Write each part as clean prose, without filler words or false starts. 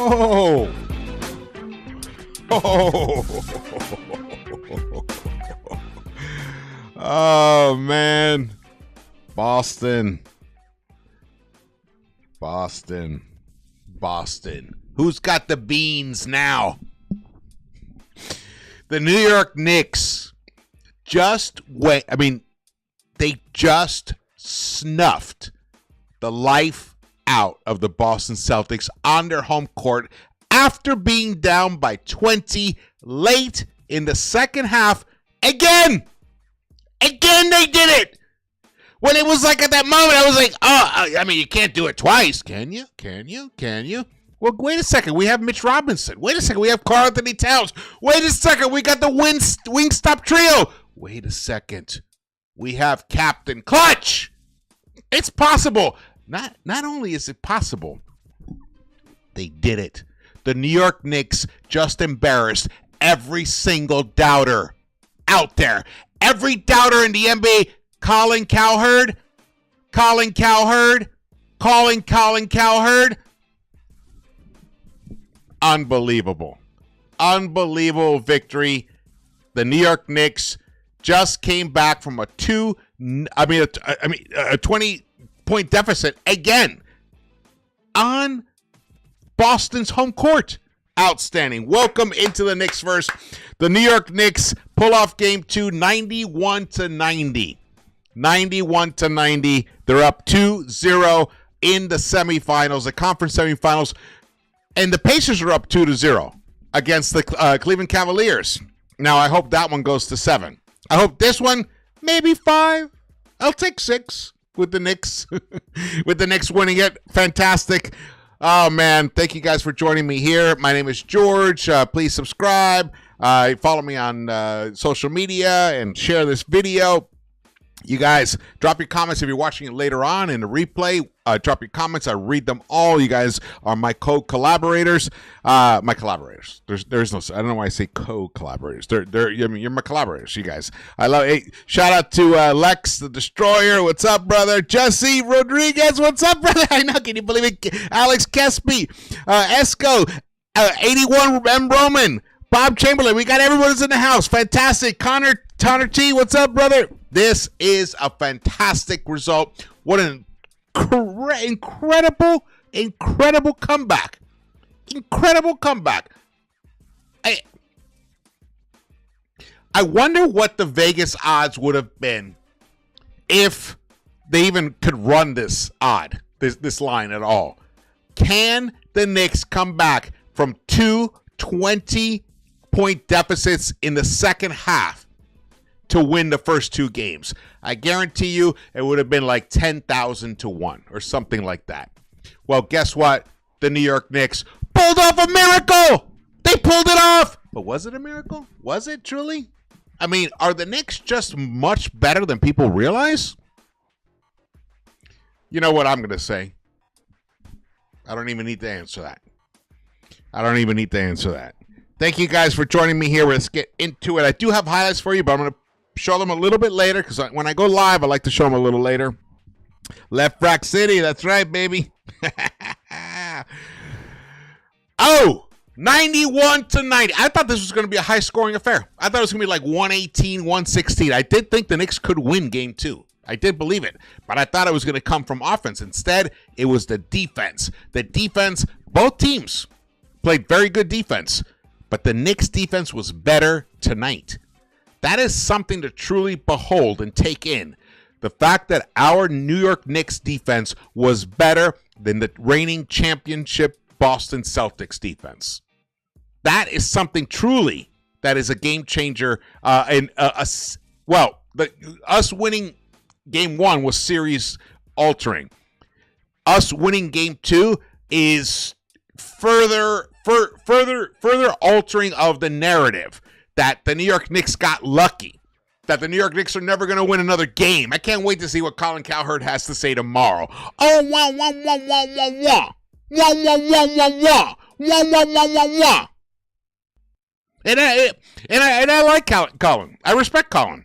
Oh. Oh. Oh, man. Boston. Who's got the beans now? The New York Knicks they just snuffed the life out of the Boston Celtics on their home court after being down by 20 late in the second half. Again, they did it. When it was like at that moment, I was like, you can't do it twice. Can you? Well, wait a second. We have Mitch Robinson. Wait a second. We have Karl Anthony Towns. Wait a second. We got the Wingstop trio. Wait a second. We have Captain Clutch. It's possible. Not only is it possible, they did it. The New York Knicks just embarrassed every single doubter out there. Every doubter in the NBA. Colin Cowherd. Unbelievable victory. The New York Knicks just came back from a 20-point deficit again on Boston's home court. Outstanding. Welcome into the Knicks-Verse. The New York Knicks pull off game 2, 91-90. 91-90. They're up 2-0 in the semifinals, the conference semifinals. And the Pacers are up 2-0 against the Cleveland Cavaliers. Now, I hope that one goes to 7. I hope this one, maybe 5. I'll take 6 with the Knicks. With the Knicks winning it. Fantastic. Oh, man. Thank you guys for joining me here. My name is George. Please subscribe. Follow me on social media and share this video. You guys, drop your comments if you're watching it later on in the replay. Drop your comments. I read them all. You guys are my co-collaborators. My collaborators. There's no. I don't know why I say co-collaborators. You're my collaborators. You guys. I love. Hey, shout out to Lex the Destroyer. What's up, brother? Jesse Rodriguez. What's up, brother? I know. Can you believe it? Alex Kespi, Esco, 81 M Roman, Bob Chamberlain. We got everyone who's in the house. Fantastic. Connor T. What's up, brother? This is a fantastic result. What an incredible comeback. Incredible comeback. I wonder what the Vegas odds would have been if they even could run this line at all. Can the Knicks come back from 2 20-point deficits in the second half to win the first 2 games? I guarantee you it would have been like 10,000 to 1 or something like that. Well, guess what? The New York Knicks pulled off a miracle. They pulled it off. But was it a miracle? Was it truly? I mean, are the Knicks just much better than people realize? You know what I'm going to say? I don't even need to answer that. Thank you guys for joining me here. Let's get into it. I do have highlights for you, but I'm going to show them a little bit later because when I go live, I like to show them a little later. Left Rack City. That's right, baby. 91-90. I thought this was going to be a high-scoring affair. I thought it was going to be like 118, 116. I did think the Knicks could win game 2. I did believe it, but I thought it was going to come from offense. Instead, it was the defense. The defense, both teams played very good defense, but the Knicks defense was better tonight. That is something to truly behold and take in. The fact that our New York Knicks defense was better than the reigning championship Boston Celtics defense. That is something truly that is a game changer. Us winning game 1 was series altering. Us winning game 2 is further altering of the narrative that the New York Knicks got lucky, that the New York Knicks are never going to win another game. I can't wait to see what Colin Cowherd has to say tomorrow. Oh, wah, wah, wah, wah, wah, wah. Wah, wah, wah, wah, wah. Wah, wah, wah, wah, wah. And I like Colin. I respect Colin.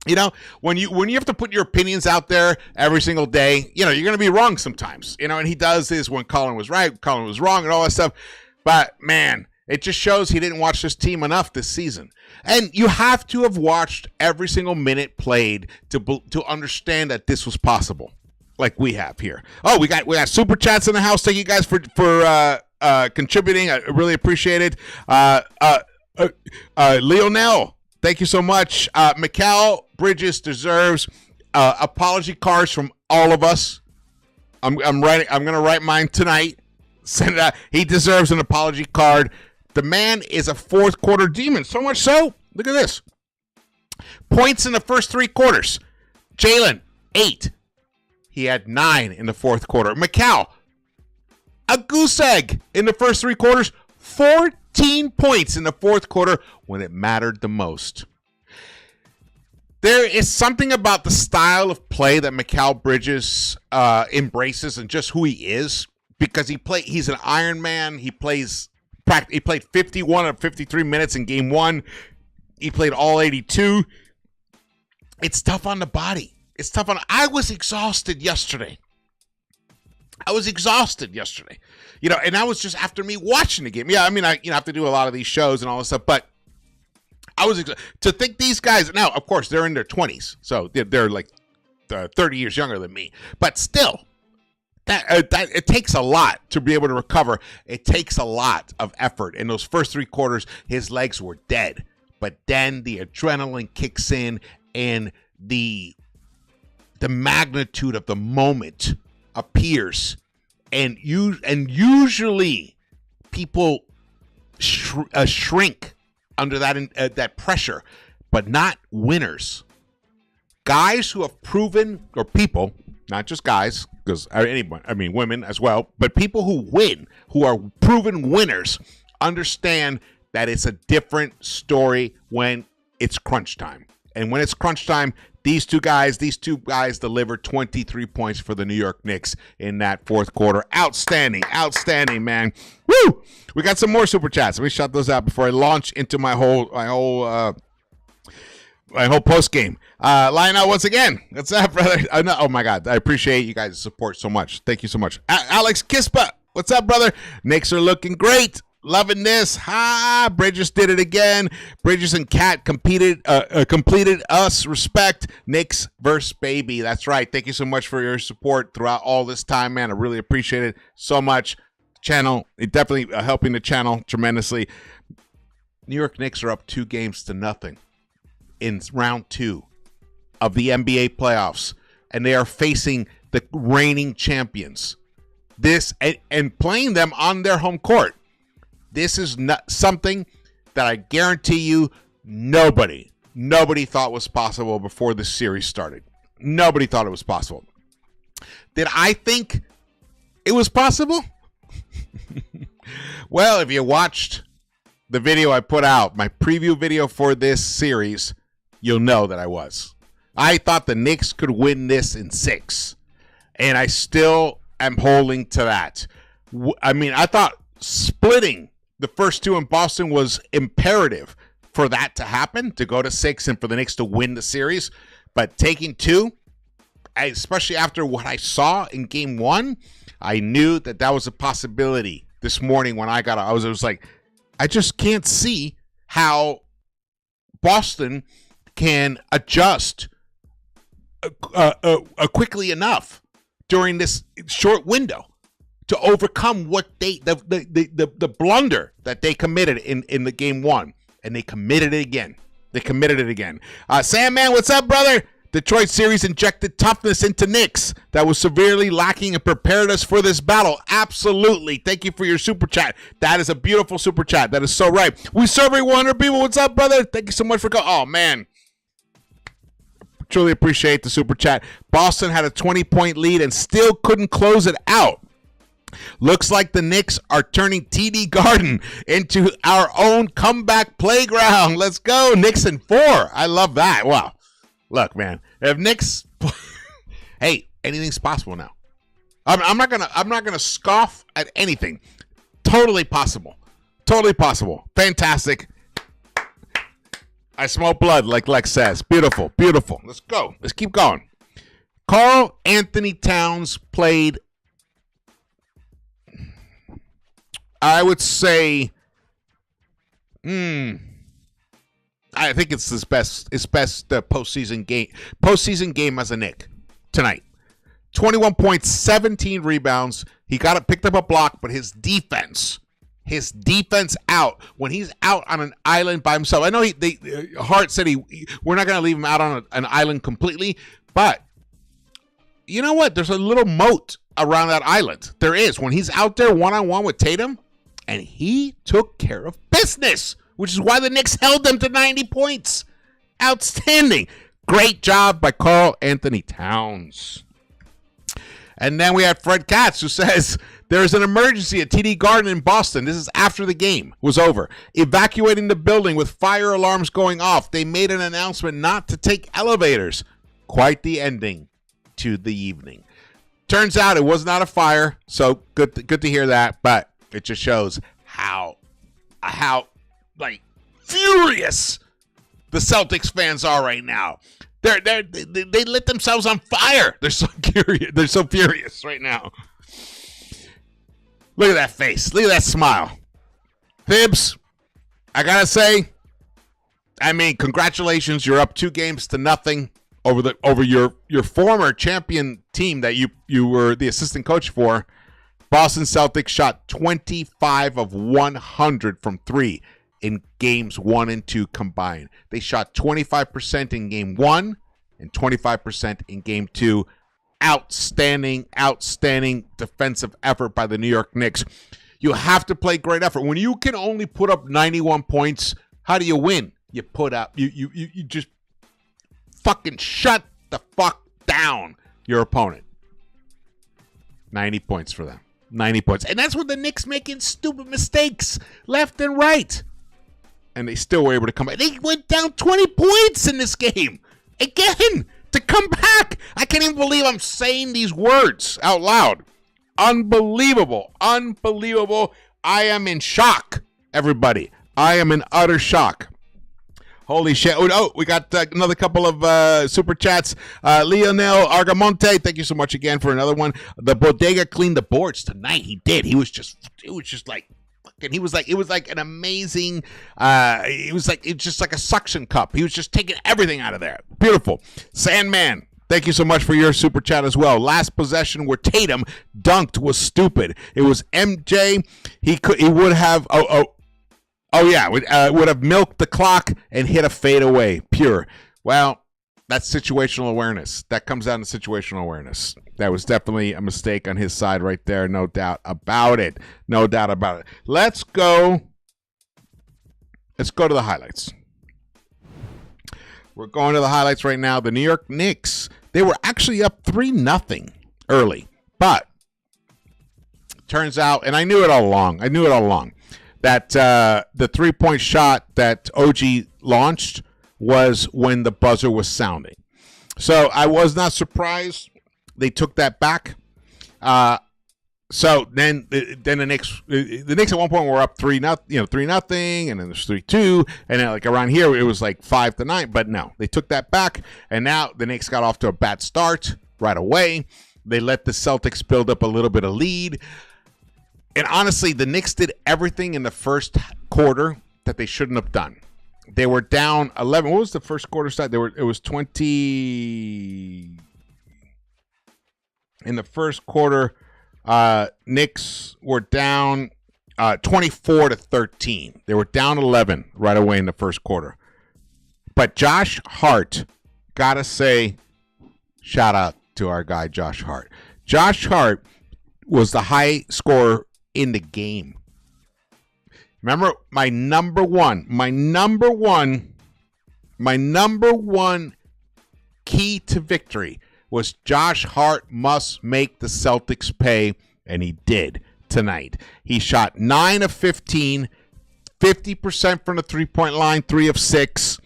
You know, when you have to put your opinions out there every single day, you know, you're going to be wrong sometimes. You know, and he does this when Colin was right, Colin was wrong, and all that stuff. But, man, it just shows he didn't watch this team enough this season. And you have to have watched every single minute played to understand that this was possible, like we have here. Oh, we got super chats in the house. Thank you guys for contributing. I really appreciate it. Lionel, thank you so much. Mikal Bridges deserves apology cards from all of us. I'm gonna write mine tonight. Send it out. He deserves an apology card. The man is a fourth quarter demon. So much so, look at this. Points in the first 3 quarters. Jalen, 8. He had 9 in the fourth quarter. Mikal, a goose egg in the first 3 quarters. 14 points in the fourth quarter when it mattered the most. There is something about the style of play that Mikal Bridges embraces and just who he is, because he's an Iron Man. He played 51 of 53 minutes in game 1. He played all 82. It's tough on the body. I was exhausted yesterday. You know, and that was just after me watching the game. Yeah, I mean, I have to do a lot of these shows and all this stuff, but I was to think these guys now, of course, they're in their 20s, so they're like 30 years younger than me, but still. That it takes a lot to be able to recover. It takes a lot of effort. In those first 3 quarters, his legs were dead. But then the adrenaline kicks in, and the magnitude of the moment appears, and usually people shrink under that pressure, but not winners. Guys who have proven, or people. Not just guys, because anyone, I mean women as well, but people who win, who are proven winners, understand that it's a different story when it's crunch time. And when it's crunch time, these two guys delivered 23 points for the New York Knicks in that fourth quarter. Outstanding, man. Woo! We got some more super chats. Let me shut those out before I launch into my whole post game. Lionel, once again, what's up, brother? Oh my God, I appreciate you guys' support so much. Thank you so much. Alex Kispa, what's up, brother? Knicks are looking great. Loving this. Bridges did it again. Bridges and Cat completed us. Respect. Knicks-Verse, baby. That's right. Thank you so much for your support throughout all this time, man. I really appreciate it so much. Channel, it definitely helping the channel tremendously. New York Knicks are up 2-0 in round 2 of the NBA playoffs, and they are facing the reigning champions. This and playing them on their home court. This is not something that I guarantee you nobody thought was possible before this series started. Nobody thought it was possible. Did I think it was possible? Well, if you watched the video I put out, my preview video for this series, you'll know that I was. I thought the Knicks could win this in 6, and I still am holding to that. I mean, I thought splitting the first 2 in Boston was imperative for that to happen, to go to 6 and for the Knicks to win the series. But taking 2, especially after what I saw in game 1, I knew that was a possibility this morning when I was like, I just can't see how Boston can adjust quickly enough during this short window to overcome what the blunder that they committed in the game 1, and they committed it again. Sandman, what's up, brother? Detroit series injected toughness into Knicks that was severely lacking and prepared us for this battle. Absolutely. Thank you for your super chat. That is a beautiful super chat. That is so right. We serve 100 people. What's up, brother? Thank you so much for going. Oh, man. Truly appreciate the super chat. Boston had a 20-point lead and still couldn't close it out. Looks like the Knicks are turning TD Garden into our own comeback playground. Let's go. Knicks in 4. I love that. Wow. Look, man. If Knicks, hey, anything's possible now. I'm not gonna scoff at anything. Totally possible. Fantastic. I smell blood, like Lex says. Beautiful. Let's go. Let's keep going. Karl Anthony Towns played I would say, I think it's his best postseason game as a Knick tonight. 21 points, 17 rebounds. He picked up a block, but his defense out when he's out on an island by himself. I know Hart said we're not going to leave him out on an island completely, but you know what? There's a little moat around that island. There is when he's out there one-on-one with Tatum, and he took care of business, which is why the Knicks held them to 90 points. Outstanding. Great job by Karl Anthony Towns. And then we had Fred Katz, who says, there is an emergency at TD Garden in Boston. This is after the game was over. Evacuating the building with fire alarms going off. They made an announcement not to take elevators. Quite the ending to the evening. Turns out it was not a fire, so good to hear that, but it just shows how like furious the Celtics fans are right now. They lit themselves on fire. They're so curious. They're so furious right now. Look at that face. Look at that smile. Thibs, I gotta say, congratulations. You're up 2-0 over your former champion team that you were the assistant coach for. Boston Celtics shot 25 of 100 from 3 in games 1 and 2 combined. They shot 25% in game 1 and 25% in game 2. Outstanding defensive effort by the New York Knicks. You have to play great effort. When you can only put up 91 points, how do you win? You put up, you just fucking shut the fuck down your opponent. 90 points for them. 90 points. And that's when the Knicks making stupid mistakes left and right. And they still were able to come back. They went down 20 points in this game. Again, to come back. I can't even believe I'm saying these words out loud. Unbelievable. Unbelievable. I am in shock, everybody. I am in utter shock. Holy shit. Oh, we got another couple of super chats. Lionel Argamonte, thank you so much again for another one. The Bodega cleaned the boards tonight. He did. It was just like fucking, it was like an amazing, it's just like a suction cup. He was just taking everything out of there. Beautiful. Sandman, thank you so much for your super chat as well. Last possession where Tatum dunked was stupid. It was MJ. He would have, would have milked the clock and hit a fadeaway. Pure. Well, that's situational awareness. That comes down to situational awareness. That was definitely a mistake on his side right there. No doubt about it. No doubt about it. Let's go to the highlights. We're going to the highlights right now. The New York Knicks, they were actually up 3-0 early. But turns out, and I knew it all along, that the three-point shot that OG launched was when the buzzer was sounding. So I was not surprised they took that back. So then the Knicks at one point were up 3-0, 3-0, and then there's 3-2, and then like around here it was like 5-9. But no, they took that back, and now the Knicks got off to a bad start right away. They let the Celtics build up a little bit of lead. And honestly, the Knicks did everything in the first quarter that they shouldn't have done. They were down 11. What was the first quarter start? It was 20. In the first quarter, Knicks were down 24-13. They were down 11 right away in the first quarter. But Josh Hart, gotta say, shout out to our guy Josh Hart. Josh Hart was the high scorer in the game. Remember, my number one key to victory was Josh Hart must make the Celtics pay, and he did tonight. He shot 9 of 15, 50% from the three-point line, 3 of 6.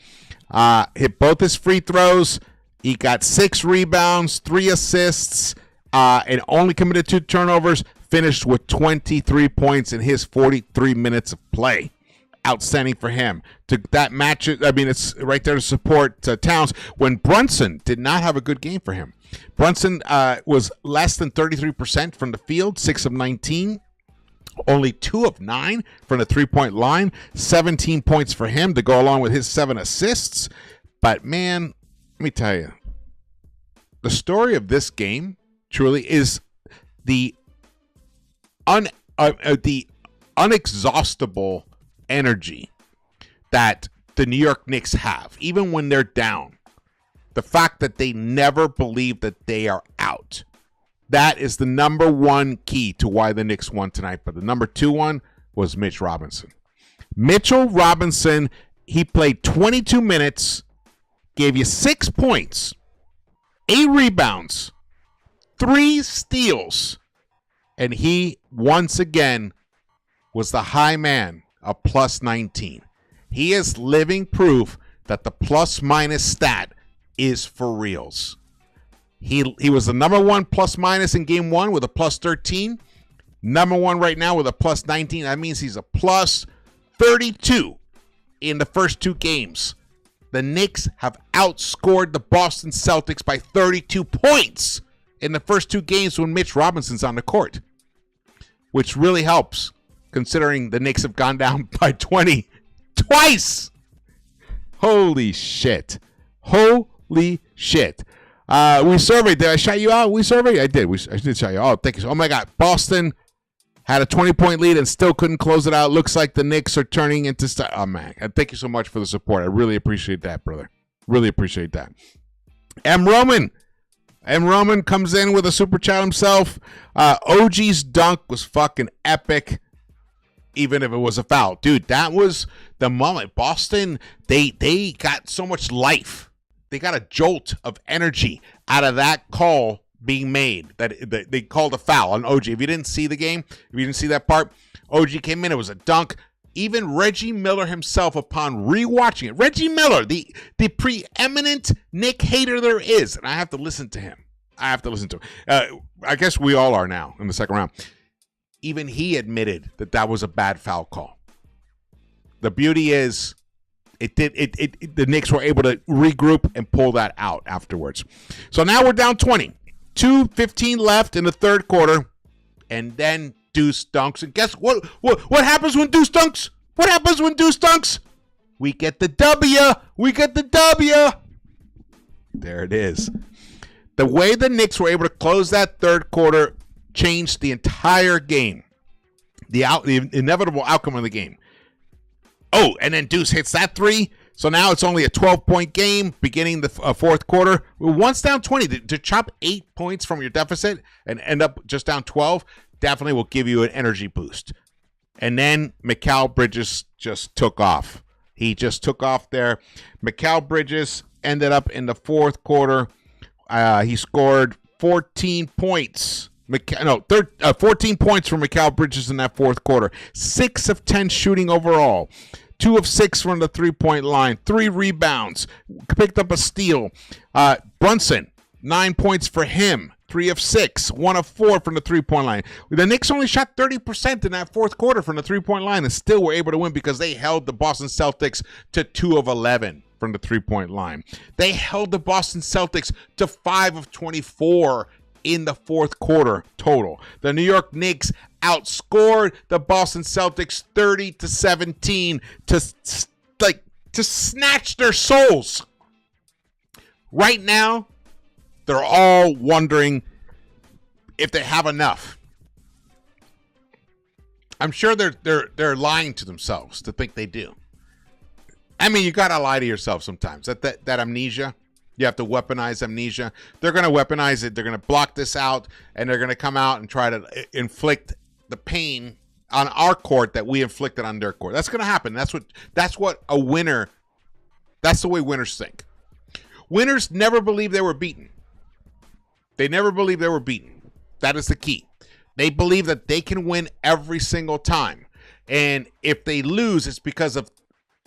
Hit both his free throws. He got 6 rebounds, 3 assists, and only committed 2 turnovers. Finished with 23 points in his 43 minutes of play. Outstanding for him. To that match, it's right there to support Towns. When Brunson did not have a good game for him. Brunson was less than 33% from the field, 6 of 19. Only 2 of 9 from the three-point line. 17 points for him to go along with his 7 assists. But, man, let me tell you, the story of this game truly is the unexhaustible energy that the New York Knicks have, even when they're down. The fact that they never believe that they are out. That is the number one key to why the Knicks won tonight. But the number 2 one was Mitch Robinson. Mitchell Robinson, he played 22 minutes, gave you 6 points, 8 rebounds, 3 steals, and he once again was the high man of plus 19. He is living proof that the plus-minus stat is for reals. He was the number 1 plus-minus in game 1 with a plus 13. Number 1 right now with a plus 19. That means he's a plus 32 in the first 2 games. The Knicks have outscored the Boston Celtics by 32 points in the first 2 games when Mitch Robinson's on the court, which really helps considering the Knicks have gone down by 20 twice. Holy shit. Holy shit. We surveyed. Did I shout you out? We surveyed? I did. I did shout you out. Oh, thank you. Oh, my God. Boston had a 20-point lead and still couldn't close it out. Looks like the Knicks are turning into... Oh, man. Thank you so much for the support. I really appreciate that, brother. Really appreciate that. M. Roman comes in with a super chat himself. OG's dunk was fucking epic, even if it was a foul. Dude, that was the moment. Boston, they got so much life. They got a jolt of energy out of that call being made that they called a foul on OG. If you didn't see the game, if you didn't see that part, OG came in. It was a dunk. Even Reggie Miller himself, upon rewatching it, Reggie Miller, the preeminent Knick hater there is, and I have to listen to him. I guess we all are now in the second round. Even he admitted that was a bad foul call. The beauty is, the Knicks were able to regroup and pull that out afterwards. So now we're down 20. 2:15 left in the third quarter, and then Deuce dunks. And guess what? What happens when Deuce dunks? What happens when Deuce dunks? We get the W. We get the W. There it is. The way the Knicks were able to close that third quarter changed the entire game. The inevitable outcome of the game. Oh, and then Deuce hits that 3. So now it's only a 12-point game beginning the fourth quarter. Once down 20, to chop 8 points from your deficit and end up just down 12 definitely will give you an energy boost. And then Mikal Bridges just took off. He just took off there. Mikal Bridges ended up in the fourth quarter. He scored 14 points. 14 points for Mikal Bridges in that fourth quarter. 6 of 10 shooting overall. 2 of 6 from the three-point line. 3 rebounds. Picked up a steal. Brunson, 9 points for him. 3 of 6. 1 of 4 from the three-point line. The Knicks only shot 30% in that fourth quarter from the three-point line and still were able to win because they held the Boston Celtics to 2 of 11 from the three-point line. They held the Boston Celtics to 5 of 24 in the fourth quarter total. The New York Knicks outscored the Boston Celtics 30-17 to snatch their souls. Right now, they're all wondering if they have enough. I'm sure they're lying to themselves to think they do. I mean, you gotta lie to yourself sometimes. That amnesia. You have to weaponize amnesia. They're going to weaponize it. They're going to block this out, and they're going to come out and try to inflict the pain on our court that we inflicted on their court. That's going to happen. That's what a winner. That's the way winners think. Winners never believe they were beaten. They never believe they were beaten. That is the key. They believe that they can win every single time, and if they lose, it's because of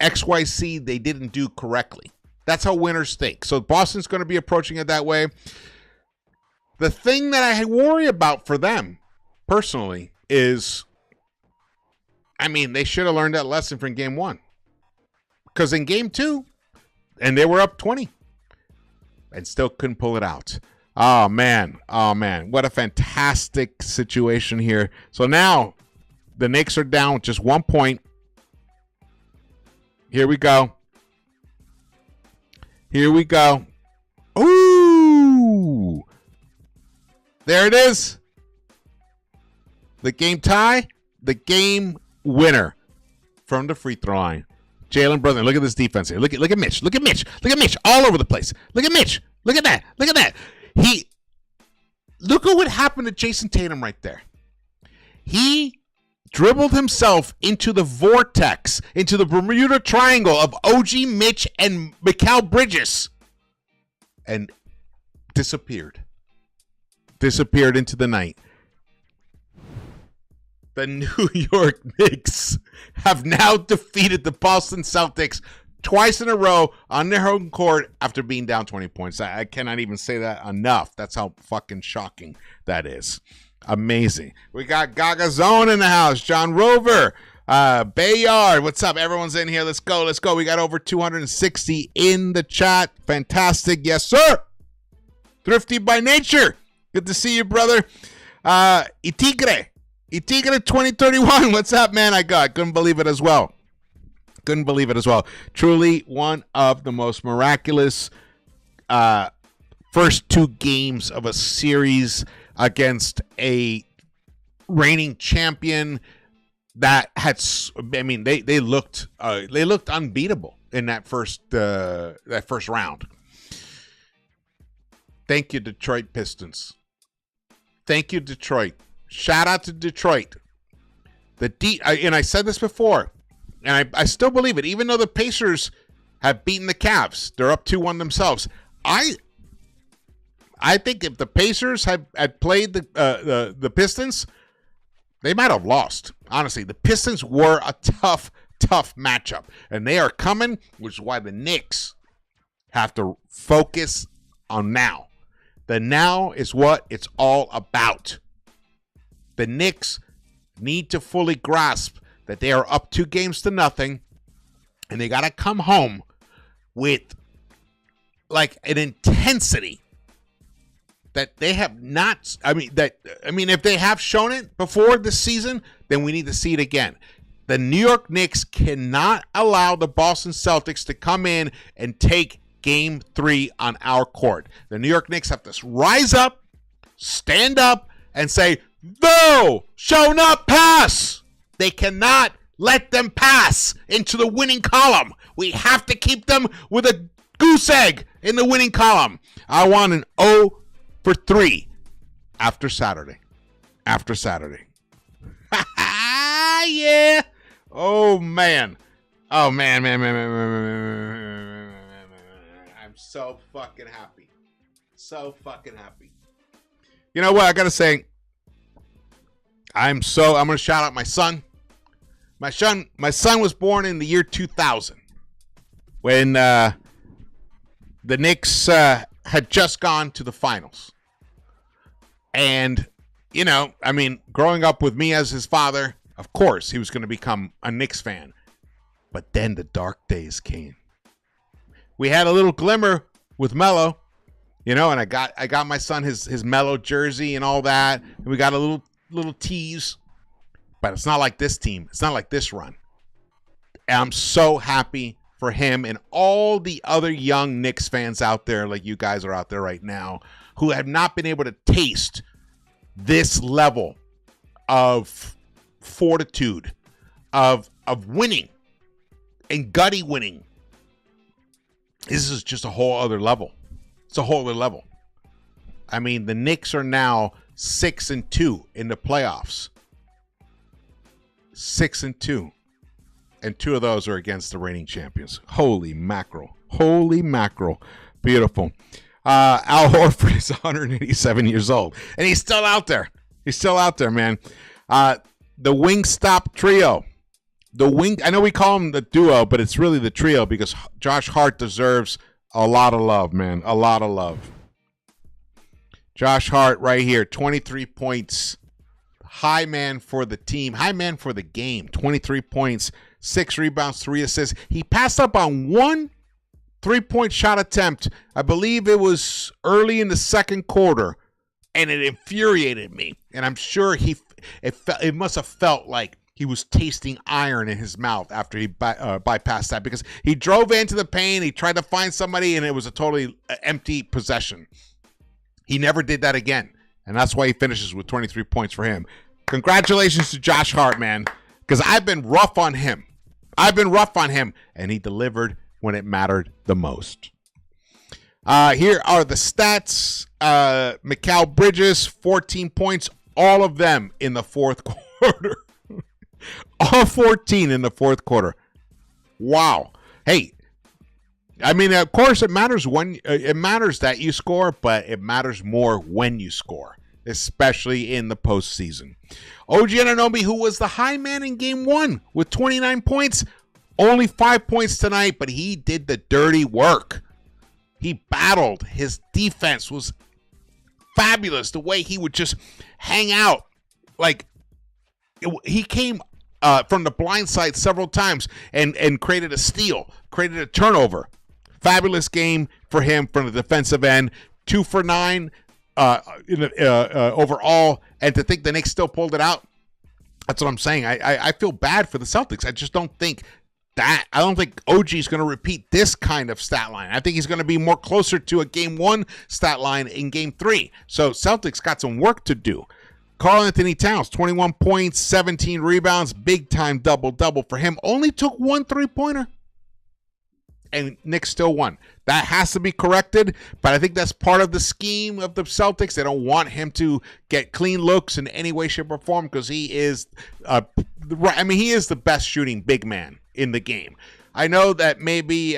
XYZ they didn't do correctly. That's how winners think. So Boston's going to be approaching it that way. The thing that I worry about for them, personally, is, I mean, they should have learned that lesson from game 1. Because in game 2, and they were up 20, and still couldn't pull it out. Oh, man. Oh, man. What a fantastic situation here. So now The Knicks are down with just 1 point. Here we go. Ooh. There it is. The game tie. The game winner from the free throw line. Jalen Brunson. Look at this defense here. Look at Mitch. Look at Mitch. All over the place. Look at Mitch. Look at that. Look at what happened to Jason Tatum right there. He dribbled himself into the vortex, into the Bermuda Triangle of OG, Mitch, and Mikal Bridges, and disappeared into the night. The New York Knicks have now defeated the Boston Celtics twice in a row on their home court after being down 20 points. I cannot even say that enough. That's how fucking shocking that is. Amazing. We got Gaga Zone in the house. John Rover. Bayard. What's up? Everyone's in here. Let's go. We got over 260 in the chat. Fantastic. Yes, sir. Thrifty by nature. Good to see you, brother. Itigre 2031. What's up, man? I couldn't believe it as well. Truly one of the most miraculous first two games of a series against a reigning champion that had, they looked unbeatable in that first round. Thank you, Detroit Pistons. Thank you, Detroit. Shout out to Detroit. And I said this before, and I still believe it, even though the Pacers have beaten the Cavs, they're up 2-1 themselves. I think if the Pacers had played the Pistons, they might have lost. Honestly, the Pistons were a tough matchup, and they are coming, which is why the Knicks have to focus on now. The now is what it's all about. The Knicks need to fully grasp that they are up 2-0, and they got to come home with like an intensity that they have not. If they have shown it before this season, then we need to see it again. The New York Knicks cannot allow the Boston Celtics to come in and take Game 3 on our court. The New York Knicks have to rise up, stand up, and say, no, shall not pass. They cannot let them pass into the winning column. We have to keep them with a goose egg in the winning column. I want an 0 for 3 after Saturday. Yeah. Oh, man. I'm so fucking happy. You know what? I got to say, I'm going to shout out my son. My son was born in the year 2000 when the Knicks had just gone to the finals. And, growing up with me as his father, of course, he was going to become a Knicks fan. But then the dark days came. We had a little glimmer with Melo, and I got my son his Melo jersey and all that. And we got a little tease. But it's not like this team. It's not like this run. And I'm so happy for him and all the other young Knicks fans out there, like you guys are out there right now, who have not been able to taste this level of fortitude, of winning and gutty winning. This is just a whole other level. It's a whole other level. The Knicks are now 6-2 in the playoffs. 6-2. And 2 of those are against the reigning champions. Holy mackerel. Beautiful. Al Horford is 187 years old. And he's still out there. Man. The Wingstop Trio. I know we call them the duo, but it's really the trio because Josh Hart deserves a lot of love, man. A lot of love. Josh Hart right here, 23 points. High man for the team. High man for the game. 23 points, 6 rebounds, 3 assists. He passed up on 1 3-point shot attempt. I believe it was early in the second quarter, and it infuriated me. And I'm sure it must have felt like he was tasting iron in his mouth after he bypassed that, because he drove into the paint, he tried to find somebody, and it was a totally empty possession. He never did that again, and that's why he finishes with 23 points for him. Congratulations to Josh Hart, man, because I've been rough on him. And he delivered when it mattered the most. Here are the stats. Mikal Bridges, 14 points, all of them in the fourth quarter. All 14 in the fourth quarter. Wow. Hey, I mean, of course, it matters that you score, but it matters more when you score, especially in the postseason. OG Anunoby, who was the high man in game one with 29 points, only 5 points tonight, but he did the dirty work. He battled. His defense was fabulous. The way he would just hang out. He came from the blind side several times and created a steal, created a turnover. Fabulous game for him from the defensive end. 2 for 9 overall. And to think the Knicks still pulled it out, that's what I'm saying. I feel bad for the Celtics. I just don't think I don't think OG is going to repeat this kind of stat line. I think he's going to be more closer to a game one stat line in game 3. So Celtics got some work to do. Karl Anthony Towns, 21 points, 17 rebounds, big-time double-double for him. Only took 1 3-pointer, and Knicks still won. That has to be corrected, but I think that's part of the scheme of the Celtics. They don't want him to get clean looks in any way, shape, or form, because he is he is the best shooting big man in the game. I know that maybe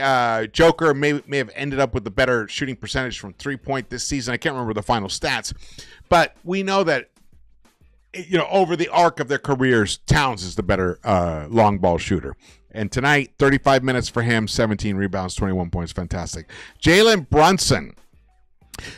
Joker may have ended up with a better shooting percentage from 3-point this season. I can't remember the final stats, but we know that over the arc of their careers, Towns is the better long ball shooter. And tonight, 35 minutes for him, 17 rebounds, 21 points. Fantastic. Jalen Brunson,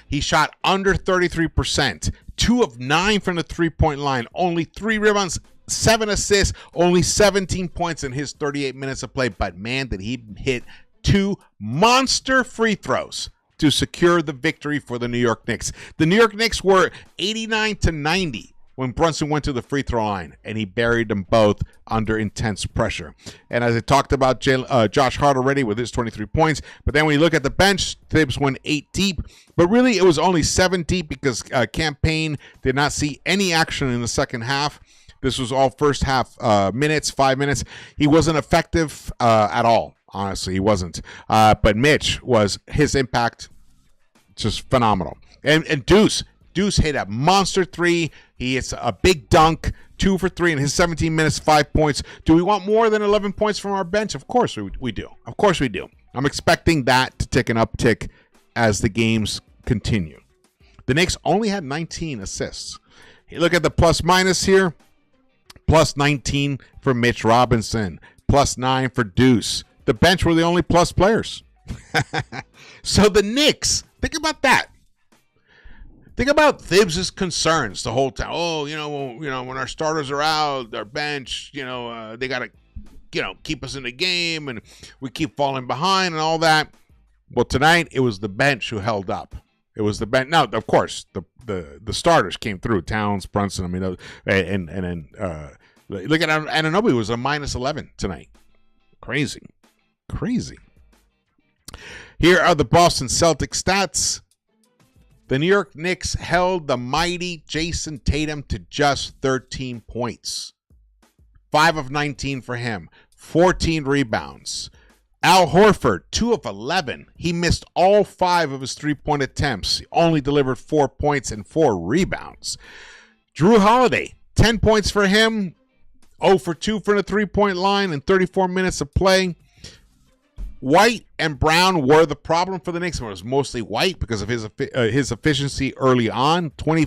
he shot under 33%, 2 of 9 from the 3-point line, only 3 rebounds, 7 assists, only 17 points in his 38 minutes of play. But man, did he hit 2 monster free throws to secure the victory for the New York Knicks. The New York Knicks were 89-90 when Brunson went to the free throw line, and he buried them both under intense pressure. And as I talked about Josh Hart already with his 23 points, but then when you look at the bench, Thibs went 8 deep, but really it was only 7 deep because Campaign did not see any action in the second half. This was all first half minutes, 5 minutes. He wasn't effective at all, honestly. He wasn't. But Mitch his impact just phenomenal. And Deuce hit a monster 3. He hits a big dunk, 2 for 3 in his 17 minutes, 5 points. Do we want more than 11 points from our bench? Of course we do. Of course we do. I'm expecting that to take an uptick as the games continue. The Knicks only had 19 assists. You look at the plus minus here. Plus 19 for Mitch Robinson. Plus 9 for Deuce. The bench were the only plus players. So the Knicks, think about that. Think about Thibs' concerns the whole time. Oh, when our starters are out, our bench, they got to, keep us in the game, and we keep falling behind and all that. Well, tonight it was the bench who held up. It was the bench. Now, of course, the starters came through. Towns, Brunson. Look at Anunoby was a minus 11 tonight. Crazy. Here are the Boston Celtics stats. The New York Knicks held the mighty Jason Tatum to just 13 points. 5 of 19 for him. 14 rebounds. Al Horford, 2 of 11. He missed all 5 of his 3-point attempts. He only delivered 4 points and 4 rebounds. Drew Holiday, 10 points for him. 0 for 2 from the 3-point line in 34 minutes of play. White and Brown were the problem for the Knicks. It was mostly White because of his efficiency early on. 20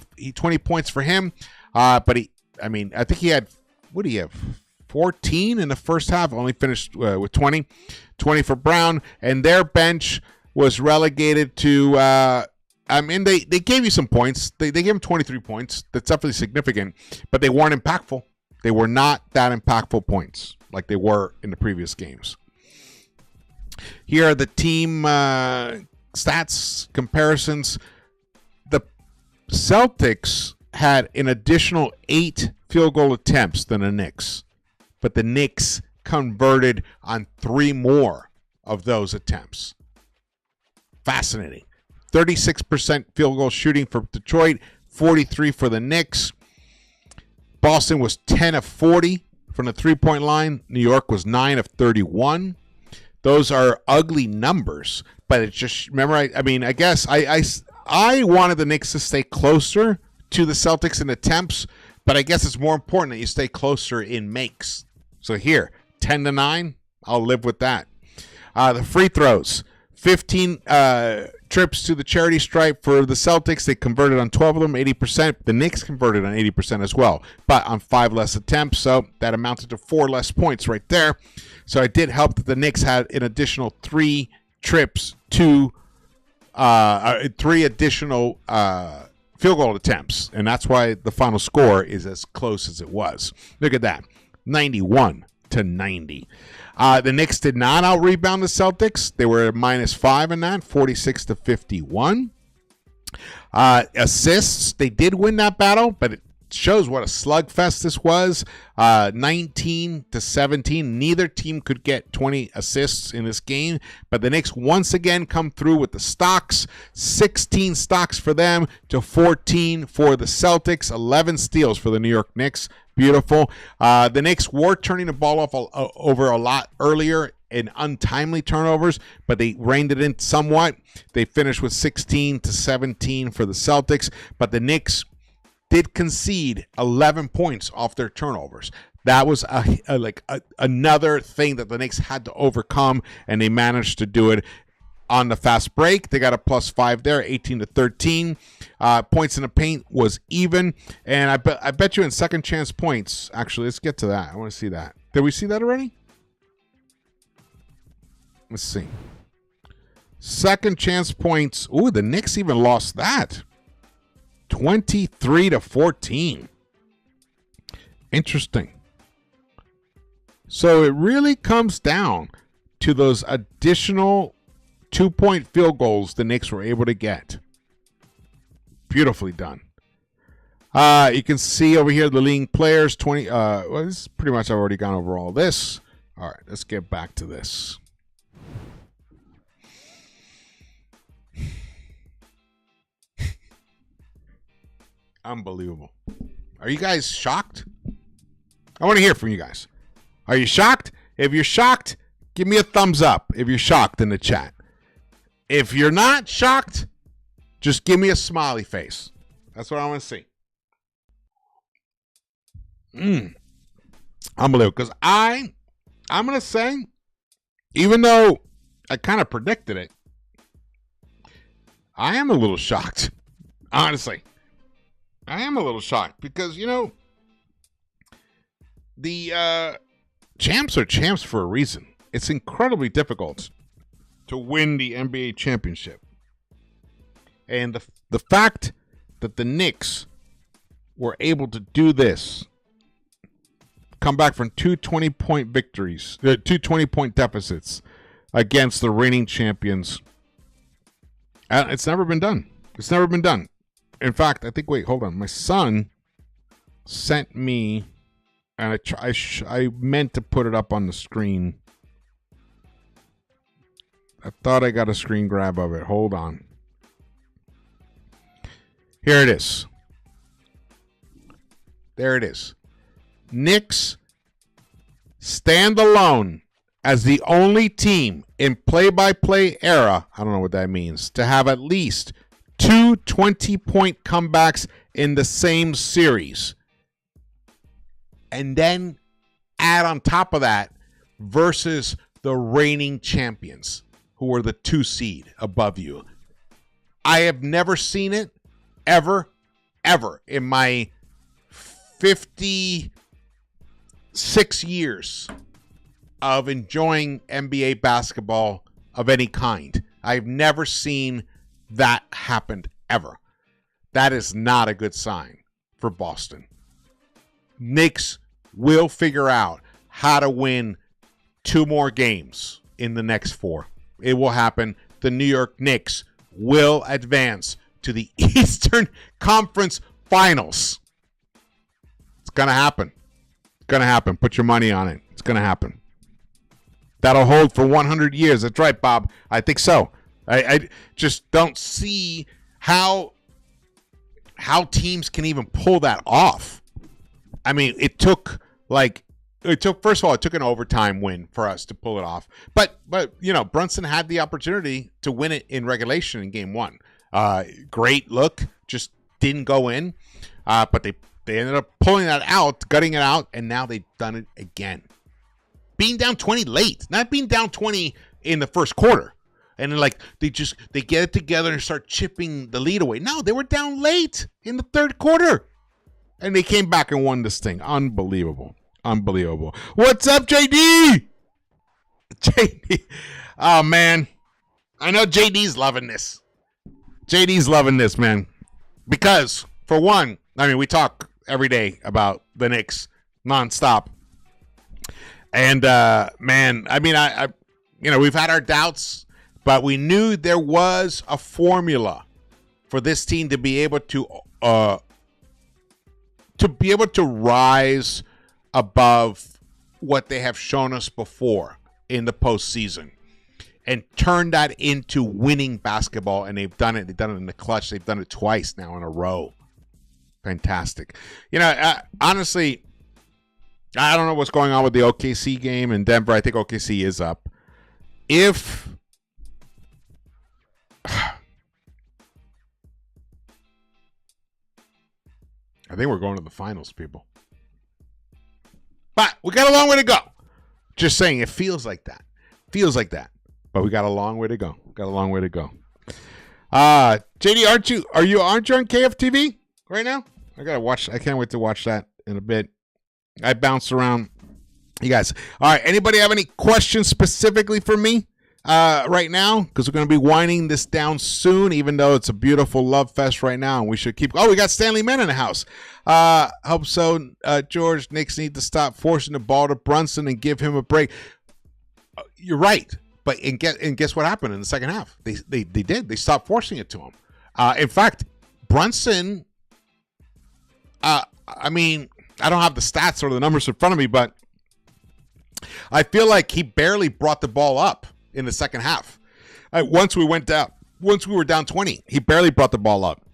points for him. But I think he had, 14 in the first half. Only finished with 20. 20 for Brown. And their bench was relegated to, they gave you some points. They gave him 23 points. That's definitely significant. But they weren't impactful. They were not that impactful points like they were in the previous games. Here are the team stats comparisons. The Celtics had an additional 8 field goal attempts than the Knicks. but the Knicks converted on 3 more of those attempts. Fascinating. 36% field goal shooting for Detroit, 43 for the Knicks. Boston was 10 of 40 from the three-point line. New York was 9 of 31. Those are ugly numbers, but it's just, remember, I guess I wanted the Knicks to stay closer to the Celtics in attempts, but I guess it's more important that you stay closer in makes. So here, 10-9, I'll live with that. The free throws, 15 trips to the charity stripe for the Celtics. They converted on 12 of them, 80%. The Knicks converted on 80% as well, but on 5 less attempts, so that amounted to 4 less points right there. So it did help that the Knicks had an additional 3 trips to 3 additional field goal attempts, and that's why the final score is as close as it was. Look at that, 91-90. The Knicks did not out-rebound the Celtics. They were at -5 in that, 46-51. Assists, they did win that battle, but it shows what a slugfest this was. 19-17. Neither team could get 20 assists in this game, but the Knicks once again come through with the stocks. 16 stocks for them to 14 for the Celtics. 11 steals for the New York Knicks. Beautiful. The Knicks were turning the ball off over a lot earlier in untimely turnovers, but they reined it in somewhat. They finished with 16-17 for the Celtics, but the Knicks did concede 11 points off their turnovers. That was another thing that the Knicks had to overcome, and they managed to do it on the fast break. They got a +5 there, 18-13. Points in the paint was even, and I bet you in second chance points. Actually, let's get to that. I want to see that. Did we see that already? Let's see. Second chance points. Ooh, the Knicks even lost that. 23-14. Interesting. So it really comes down to those additional 2-point field goals the Knicks were able to get. Beautifully done. You can see over here the leading players. 20. Well, this is pretty much, I've already gone over all this. All right, let's get back to this. Unbelievable. Are you guys shocked? I want to hear from you guys. Are you shocked? If you're shocked, give me a thumbs up if you're shocked in the chat. If you're not shocked, just give me a smiley face. That's what I want to see. Unbelievable. Because I'm going to say, even though I kind of predicted it, I am a little shocked. Honestly. I am a little shocked because, the champs are champs for a reason. It's incredibly difficult to win the NBA championship. And the fact that the Knicks were able to do this, come back from 2 20-point victories, 2 20-point deficits against the reigning champions, it's never been done. It's never been done. In fact, I think, wait, hold on. My son sent me, and I meant to put it up on the screen. I thought I got a screen grab of it. Hold on. Here it is. There it is. Knicks stand alone as the only team in play-by-play era, I don't know what that means, to have at least 2 20-point comebacks in the same series. And then add on top of that versus the reigning champions, who were the 2 seed above you. I have never seen it ever in my 56 years of enjoying NBA basketball of any kind. I've never seen that happened ever. That is not a good sign for Boston. Knicks will figure out how to win 2 more games in the next 4. It will happen. The New York Knicks will advance to the Eastern Conference Finals. It's going to happen. Going to happen. Put your money on it. It's going to happen. That'll hold for 100 years. That's right, Bob. I think so. I just don't see how teams can even pull that off. I mean, first of all, it took an overtime win for us to pull it off. But Brunson had the opportunity to win it in regulation in game 1. Great look, just didn't go in. But they ended up pulling that out, gutting it out, and now they've done it again. Being down 20 late, not being down 20 in the first quarter. And then they get it together and start chipping the lead away. No, they were down late in the third quarter. And they came back and won this thing. Unbelievable. What's up, JD? JD. Oh, man. I know JD's loving this. JD's loving this, man. Because, for one, I mean, we talk every day about the Knicks nonstop. And, man, I mean, we've had our doubts. But we knew there was a formula for this team to be able to rise above what they have shown us before in the postseason and turn that into winning basketball. And they've done it. They've done it in the clutch. They've done it twice now in a row. Fantastic. Honestly, I don't know what's going on with the OKC game in Denver. I think OKC is up. I think we're going to the finals, people. But we got a long way to go. Just saying, it feels like that. But we got a long way to go. JD, aren't you on KFTV right now? I can't wait to watch that in a bit. I bounced around. You guys. All right. Anybody have any questions specifically for me? Right now, because we're going to be winding this down soon, even though it's a beautiful love fest right now, and we should keep. Oh, we got Stanley Mann in the house. Hope so. George, Knicks need to stop forcing the ball to Brunson and give him a break. You're right, but guess what happened in the second half? They did. They stopped forcing it to him. In fact, Brunson. I mean, I don't have the stats or the numbers in front of me, but I feel like he barely brought the ball up in the second half. Once we were down 20, he barely brought the ball up.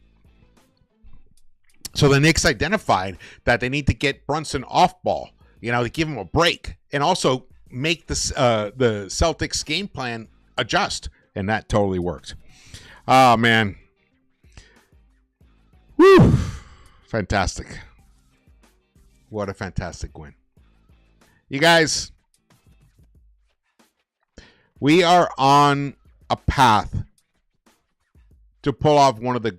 So the Knicks identified that they need to get Brunson off ball, to give him a break, and also make the Celtics game plan adjust, and that totally worked. Oh man, woo, fantastic! What a fantastic win, you guys. We are on a path to pull off one of the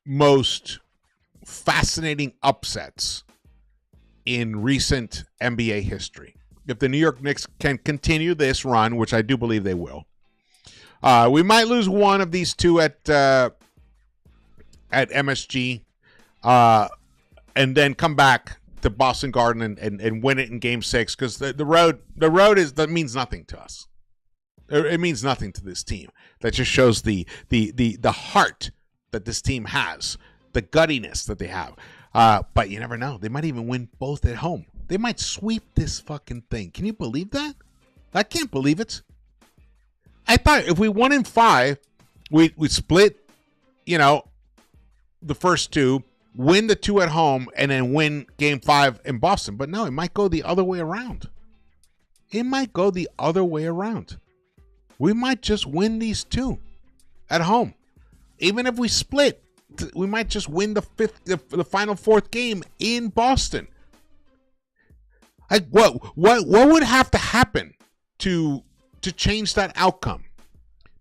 most fascinating upsets in recent NBA history. If the New York Knicks can continue this run, which I do believe they will, we might lose one of these two at MSG, and then come back to Boston Garden and win it in Game 6, because the road that means nothing to us. It means nothing to this team. That just shows the heart that this team has, the guttiness that they have. But you never know. They might even win both at home. They might sweep this fucking thing. Can you believe that? I can't believe it. I thought if we won in 5, we'd split, the first 2. Win the 2 at home, and then win Game 5 in Boston. But no, it might go the other way around. We might just win these 2 at home. Even if we split, we might just win the final 4th game in Boston. What would have to happen to change that outcome?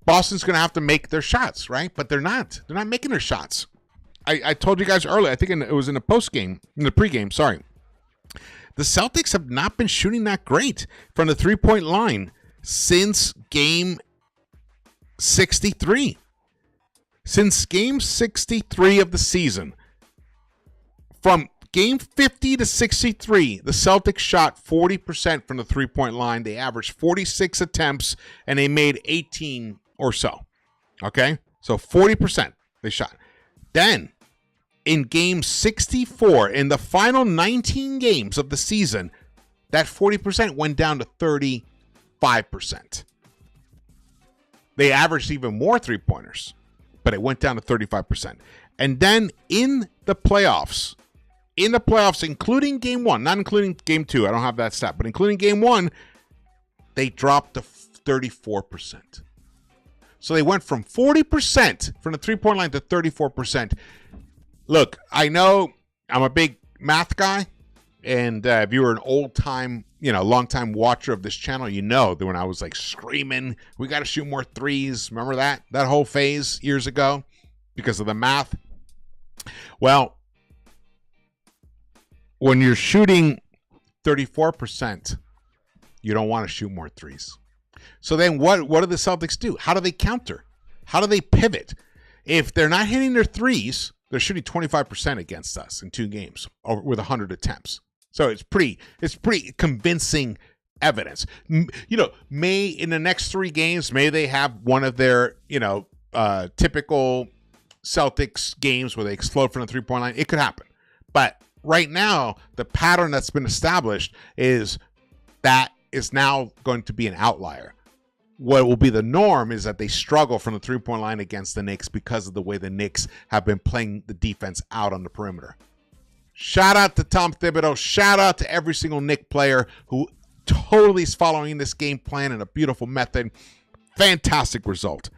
Boston's going to have to make their shots, right? But they're not. They're not making their shots. I told you guys earlier, I think it was in the pregame, sorry. The Celtics have not been shooting that great from the three-point line since Game 63. Since Game 63 of the season. From Game 50 to 63, the Celtics shot 40% from the three-point line. They averaged 46 attempts, and they made 18 or so. Okay? So 40% they shot. Then, in game 64, in the final 19 games of the season, that 40% went down to 35%. They averaged even more three-pointers, but it went down to 35%. And then in the playoffs, including game 1, not including game 2, I don't have that stat, but including game 1, they dropped to 34%. So they went from 40% from the three-point line to 34%. Look, I know I'm a big math guy, and if you were an old-time, long-time watcher of this channel, you know that when I was like screaming, we got to shoot more threes. Remember that whole phase years ago because of the math? Well, when you're shooting 34%, you don't want to shoot more threes. So then what do the Celtics do? How do they counter? How do they pivot? If they're not hitting their threes, they're shooting 25% against us in 2 games with 100 attempts. So it's pretty convincing evidence. May in the next 3 games, may they have one of their, typical Celtics games where they explode from the three-point line. It could happen. But right now, the pattern that's been established is that is now going to be an outlier. What will be the norm is that they struggle from the three-point line against the Knicks because of the way the Knicks have been playing the defense out on the perimeter. Shout out to Tom Thibodeau. Shout out to every single Knick player who totally is following this game plan in a beautiful method. Fantastic result.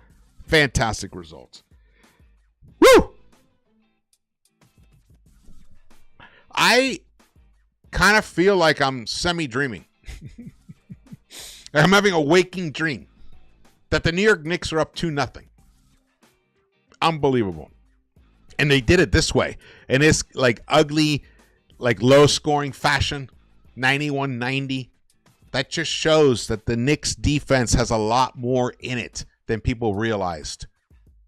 Fantastic result. Woo! I kind of feel like I'm semi-dreaming. I'm having a waking dream that the New York Knicks are up 2-0. Unbelievable. And they did it this way. In this like ugly, like low-scoring fashion, 91-90. That just shows that the Knicks defense has a lot more in it than people realized.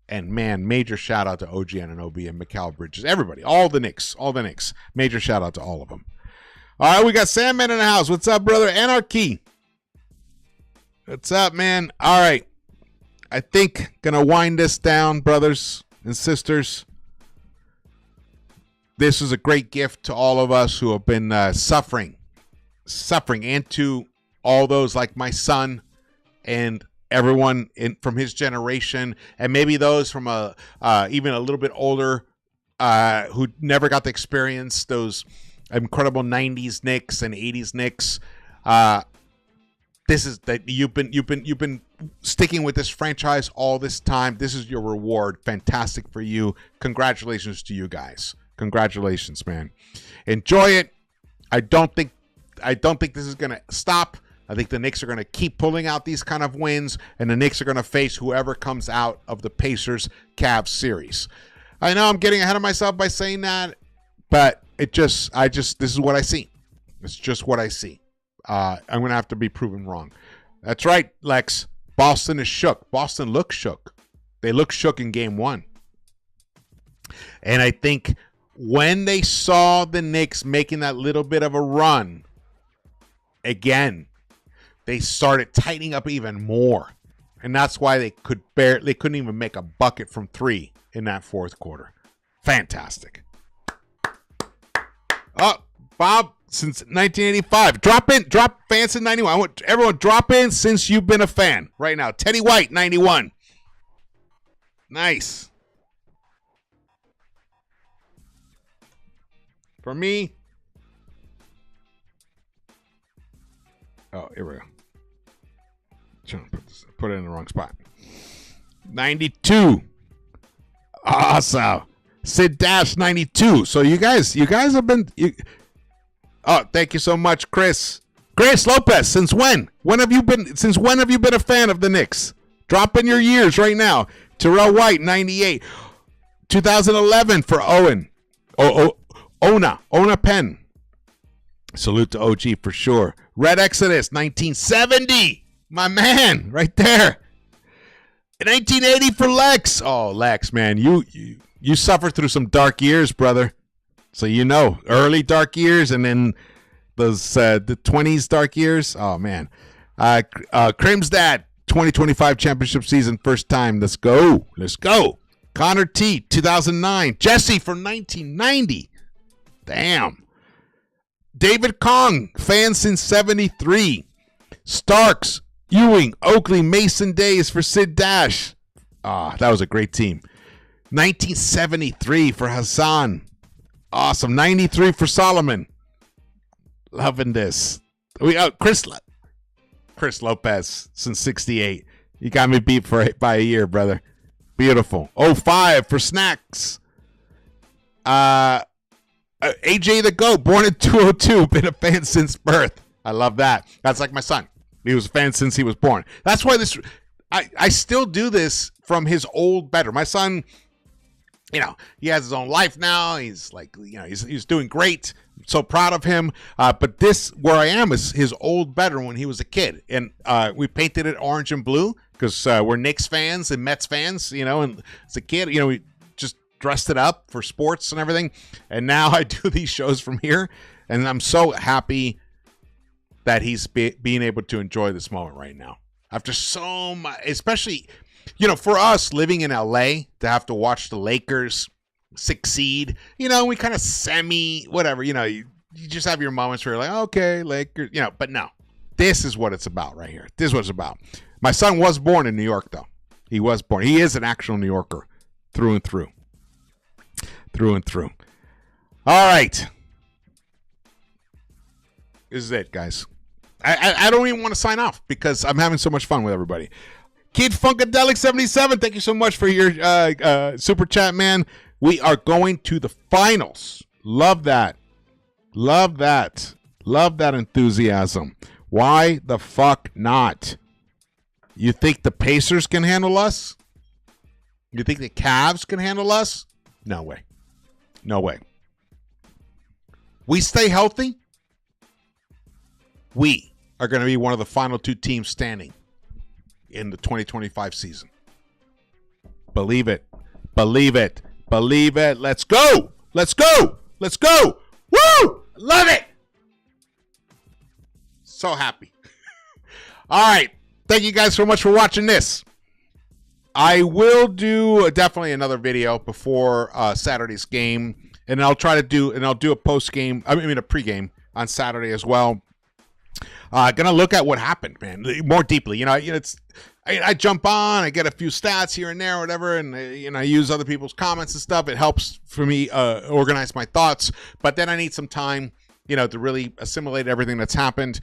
And man, major shout out to OG Anunoby and Mikal Bridges. Everybody, all the Knicks. Major shout out to all of them. All right, we got Sandman in the house. What's up, brother? Anarchy. What's up, man? All right. I think gonna wind this down, brothers and sisters. This is a great gift to all of us who have been suffering, and to all those like my son and everyone from his generation, and maybe those from even a little bit older who never got to experience those incredible 90s Knicks and 80s Knicks. This is that you've been sticking with this franchise all this time. This is your reward. Fantastic for you. Congratulations to you guys. Congratulations, man. Enjoy it. I don't think this is gonna stop. I think the Knicks are going to keep pulling out these kind of wins, and the Knicks are going to face whoever comes out of the Pacers-Cavs series. I know I'm getting ahead of myself by saying that, but this is what I see. It's just what I see. I'm going to have to be proven wrong. That's right, Lex. Boston is shook. Boston looks shook. They look shook in game 1. And I think when they saw the Knicks making that little bit of a run, again, they started tightening up even more. And that's why they couldn't even make a bucket from 3 in that 4th quarter. Fantastic. Oh, Bob, since 1985. Drop fans in 91. I want everyone drop in since you've been a fan right now. Teddy White, 91. Nice. For me. Oh, here we go. Trying to put it in the wrong spot. 92. Awesome. Sid Dash 92. So you guys have been. Oh, thank you so much, Chris. Chris Lopez. Since when? Since when have you been a fan of the Knicks? Drop in your years right now. Terrell White 98. 2011 for Owen. Ona Penn. Salute to OG for sure. Red Exodus 1970. My man, right there. 1980 for Lex. Oh, Lex, man, you suffered through some dark years, brother. So early dark years, and then those the 20s dark years. Oh man, Crim's dad 2025 championship season, first time. Let's go. Connor T, 2009. Jesse from 1990. Damn. David Kong, fan since 73. Starks, Ewing, Oakley, Mason Days for Sid Dash. That was a great team. 1973 for Hassan. Awesome. 93 for Solomon. Loving this. Chris Lopez since 68. You got me beat by a year, brother. Beautiful. 05 for Snacks. AJ the GOAT, born in 202, been a fan since birth. I love that. That's like my son. He was a fan since he was born. That's why I still do this from his old better. My son, he has his own life now. He's he's doing great. I'm so proud of him. But this, where I am, is his old better when he was a kid. And we painted it orange and blue because we're Knicks fans and Mets fans, and as a kid, we just dressed it up for sports and everything. And now I do these shows from here. And I'm so happy that he's being able to enjoy this moment right now. After so much, especially, for us living in LA, to have to watch the Lakers succeed, we kind of whatever, you just have your moments where you're like, okay, Lakers, but no, this is what it's about right here. This is what it's about. My son was born in New York, though. He was born. He is an actual New Yorker through and through. Through and through. All right. This is it, guys. I don't even want to sign off because I'm having so much fun with everybody. Kid Funkadelic 77, thank you so much for your super chat, man. We are going to the finals. Love that. Love that. Love that enthusiasm. Why the fuck not? You think the Pacers can handle us? You think the Cavs can handle us? No way. No way. We stay healthy, we are going to be one of the final two teams standing in the 2025 season. Believe it. Believe it. Believe it. Let's go. Let's go. Let's go. Woo! Love it. So happy. All right. Thank you guys so much for watching this. I will do definitely another video before Saturday's game, and I'll do a post game. A pregame on Saturday as well. Gonna look at what happened, man, more deeply. I jump on, I get a few stats here and there, whatever, and I use other people's comments and stuff. It helps for me organize my thoughts, but then I need some time, to really assimilate everything that's happened.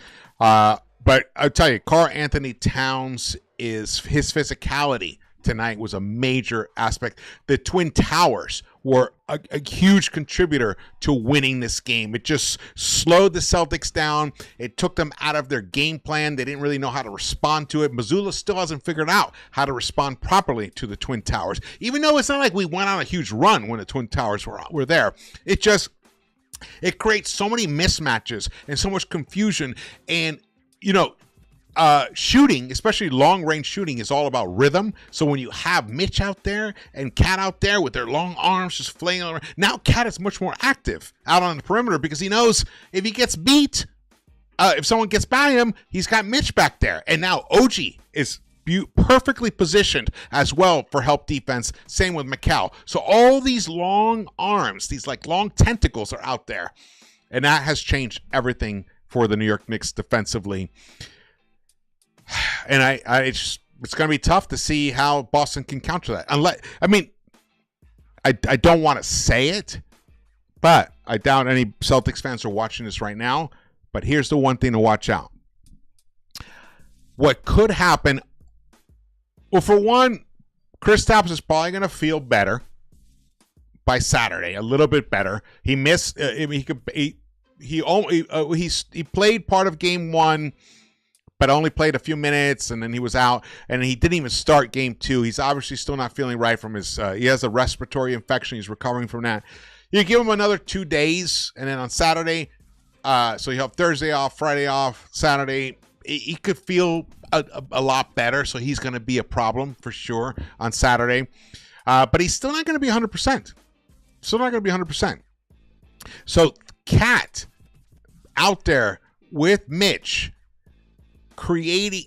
But I'll tell you, Karl Anthony Towns, his physicality tonight was a major aspect. The Twin Towers were a huge contributor to winning this game. It just slowed the Celtics down. It took them out of their game plan. They didn't really know how to respond to it. Missoula still hasn't figured out how to respond properly to the Twin Towers, even though it's not like we went on a huge run when the Twin Towers were there. It creates so many mismatches and so much confusion. And, shooting, especially long-range shooting, is all about rhythm. So when you have Mitch out there and Cat out there with their long arms just flailing around, now Cat is much more active out on the perimeter because he knows if he gets beat, if someone gets by him, he's got Mitch back there. And now OG is perfectly positioned as well for help defense. Same with Mikal. So all these long arms, these long tentacles are out there. And that has changed everything for the New York Knicks defensively. And it's going to be tough to see how Boston can counter that. I don't want to say it, but I doubt any Celtics fans are watching this right now. But here's the one thing to watch out. What could happen? Well, for one, Kristaps is probably going to feel better by Saturday, a little bit better. He missed. He played part of game one, but only played a few minutes, and then he was out, and he didn't even start game two. He's obviously still not feeling right from his, he has a respiratory infection. He's recovering from that. You give him another 2 days, and then on Saturday, so you have Thursday off, Friday off, Saturday, he could feel a lot better, so he's going to be a problem for sure on Saturday. But he's still not going to be 100%. Still not going to be 100%. So Cat out there with Mitch, creating,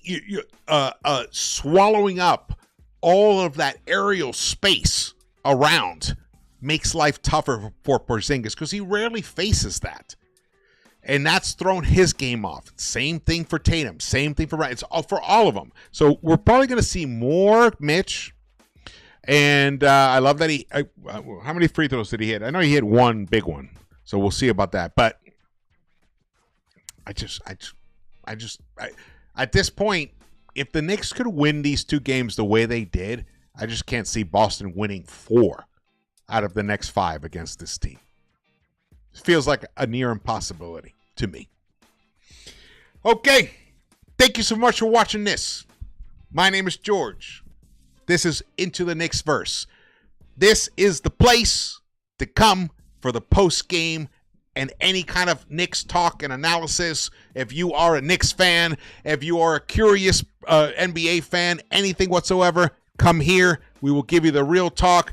swallowing up all of that aerial space around makes life tougher for Porzingis because he rarely faces that. And that's thrown his game off. Same thing for Tatum. Same thing for Ryan. It's all for all of them. So we're probably going to see more Mitch. And I love that how many free throws did he hit? I know he hit one big one. So we'll see about that. But I at this point, if the Knicks could win these 2 games the way they did, I just can't see Boston winning 4 out of the next 5 against this team. It feels like a near impossibility to me. Okay. Thank you so much for watching this. My name is George. This is Into the Knicks-Verse. This is the place to come for the post-game and any kind of Knicks talk and analysis. If you are a Knicks fan, if you are a curious NBA fan, anything whatsoever, come here. We will give you the real talk.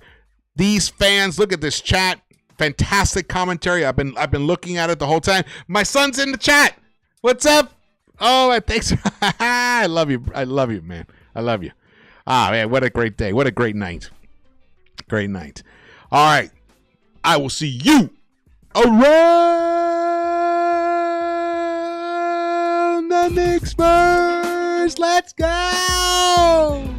These fans, look at this chat. Fantastic commentary. I've been looking at it the whole time. My son's in the chat. What's up? Oh, thanks. I love you. I love you, man. I love you. Ah, man, what a great day. What a great night. Great night. All right. I will see you around the Knicks-Verse. Let's go.